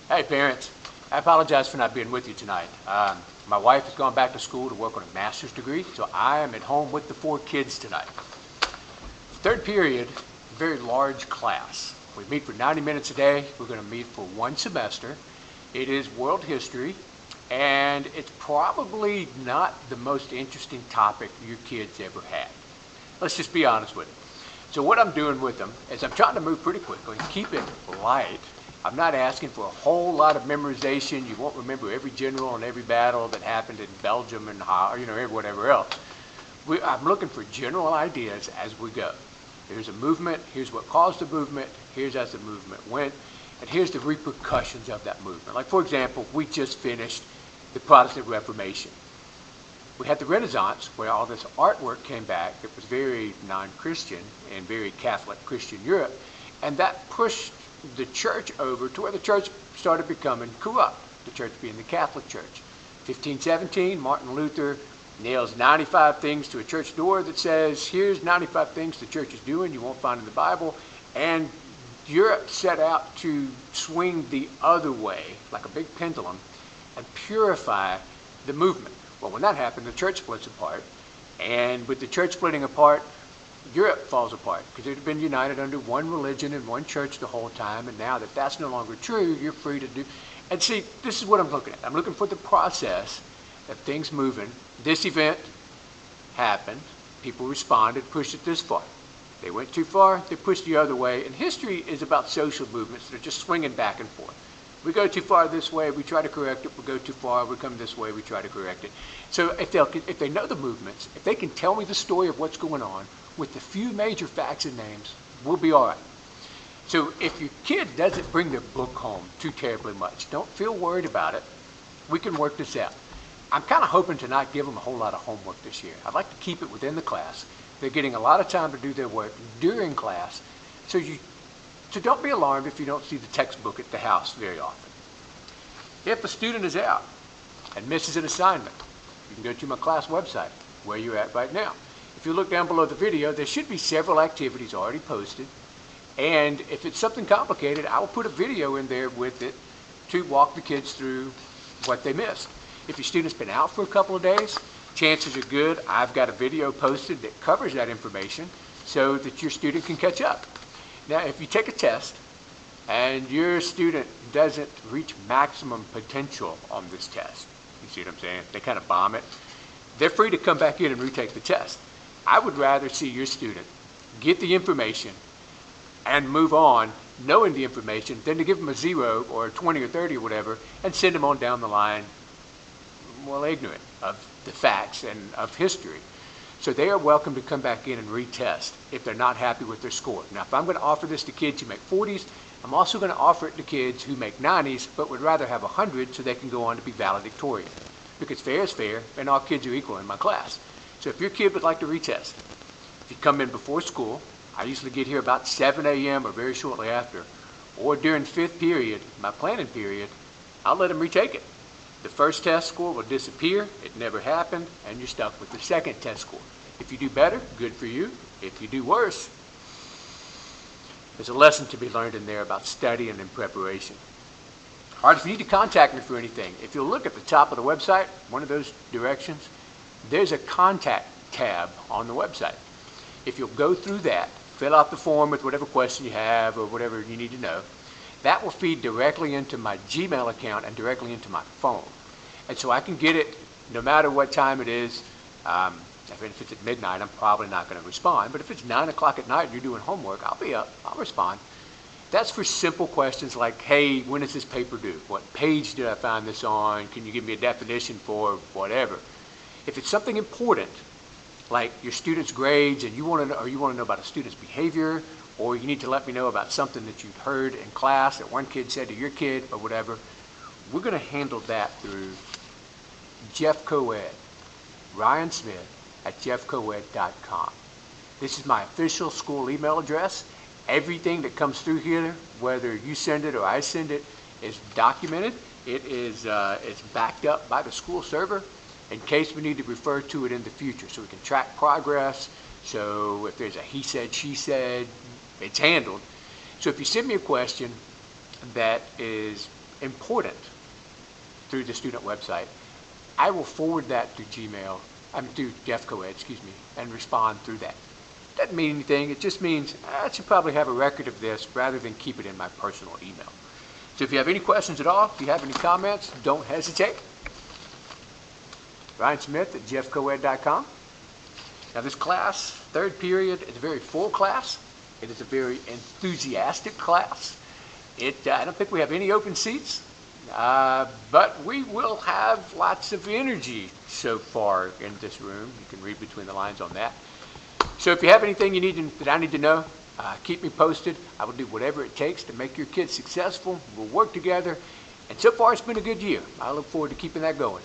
Hey parents, I apologize for not being with you tonight. My wife has gone back to school to work on a master's degree, so I am at home with the 4 kids tonight. Third period, very large class. We meet for 90 minutes a day. We're going to meet for 1 semester. It is world history, and it's probably not the most interesting topic your kids ever had. Let's just be honest with it. So what I'm doing with them is I'm trying to move pretty quickly, keep it light. I'm not asking for a whole lot of memorization. You won't remember every general and every battle that happened in Belgium and whatever else. I'm looking for general ideas as we go. Here's a movement, here's what caused the movement, here's as the movement went, and here's the repercussions of that movement. Like, for example, we just finished the Protestant Reformation. We had the Renaissance, where all this artwork came back that was very non-Christian and very Catholic Christian Europe, and that pushed the church over to where the church started becoming corrupt, the church being the Catholic Church. 1517, Martin Luther nails 95 things to a church door that says, here's 95 things the church is doing you won't find in the Bible, and Europe set out to swing the other way, like a big pendulum, and purify the movement. Well, when that happened, the church splits apart, and with the church splitting apart, Europe falls apart, because it had been united under one religion and one church the whole time, and now that that's no longer true, you're free to do. And see, this is what I'm looking at. I'm looking for the process of things moving. This event happened, people responded, pushed it this far. They went too far, they pushed the other way, and history is about social movements that are just swinging back and forth. We go too far this way, we try to correct it. We go too far, we come this way, we try to correct it. So if they know the movements, if they can tell me the story of what's going on with the few major facts and names, we'll be all right. So if your kid doesn't bring their book home too terribly much, don't feel worried about it. We can work this out. I'm kind of hoping to not give them a whole lot of homework this year. I'd like to keep it within the class. They're getting a lot of time to do their work during class, so don't be alarmed if you don't see the textbook at the house very often. If a student is out and misses an assignment, you can go to my class website, where you're at right now. If you look down below the video, there should be several activities already posted, and if it's something complicated, I will put a video in there with it to walk the kids through what they missed. If your student's been out for a couple of days, chances are good I've got a video posted that covers that information so that your student can catch up. Now, if you take a test and your student doesn't reach maximum potential on this test, you see what I'm saying? They kind of bomb it. They're free to come back in and retake the test. I would rather see your student get the information and move on knowing the information than to give them a 0 or a 20 or 30 or whatever and send them on down the line, well, ignorant of the facts and of history. So they are welcome to come back in and retest if they're not happy with their score. Now, if I'm going to offer this to kids who make 40s, I'm also going to offer it to kids who make 90s but would rather have 100 so they can go on to be valedictorian. Because fair is fair, and all kids are equal in my class. So if your kid would like to retest, if you come in before school, I usually get here about 7 a.m. or very shortly after, or during 5th period, my planning period, I'll let them retake it. The first test score will disappear, it never happened, and you're stuck with the second test score. If you do better, good for you. If you do worse, there's a lesson to be learned in there about studying and preparation. All right, if you need to contact me for anything, if you'll look at the top of the website, one of those directions, there's a contact tab on the website. If you'll go through that, fill out the form with whatever question you have or whatever you need to know, that will feed directly into my Gmail account and directly into my phone. And so I can get it no matter what time it is. If it's at midnight, I'm probably not going to respond. But if it's 9 o'clock at night and you're doing homework, I'll be up. I'll respond. That's for simple questions like, hey, when is this paper due? What page did I find this on? Can you give me a definition for whatever? If it's something important, like your student's grades and you want to know about a student's behavior, or you need to let me know about something that you've heard in class that one kid said to your kid or whatever, we're going to handle that through Jeff Coed, Ryan Smith at jeffcoed.com. This is my official school email address. Everything that comes through here, whether you send it or I send it, is documented. It's backed up by the school server in case we need to refer to it in the future so we can track progress. So if there's a he said, she said, it's handled. So if you send me a question that is important through the student website, I will forward that to Gmail, through DEFCOED, and respond through that. Doesn't mean anything. It just means I should probably have a record of this rather than keep it in my personal email. So if you have any questions at all, if you have any comments, don't hesitate. Ryan Smith at jeffcoed.com. Now this class, third period, is a very full class. It is a very enthusiastic class. I don't think we have any open seats, but we will have lots of energy so far in this room. You can read between the lines on that. So if you have anything that I need to know, keep me posted. I will do whatever it takes to make your kids successful. We'll work together. And so far, it's been a good year. I look forward to keeping that going.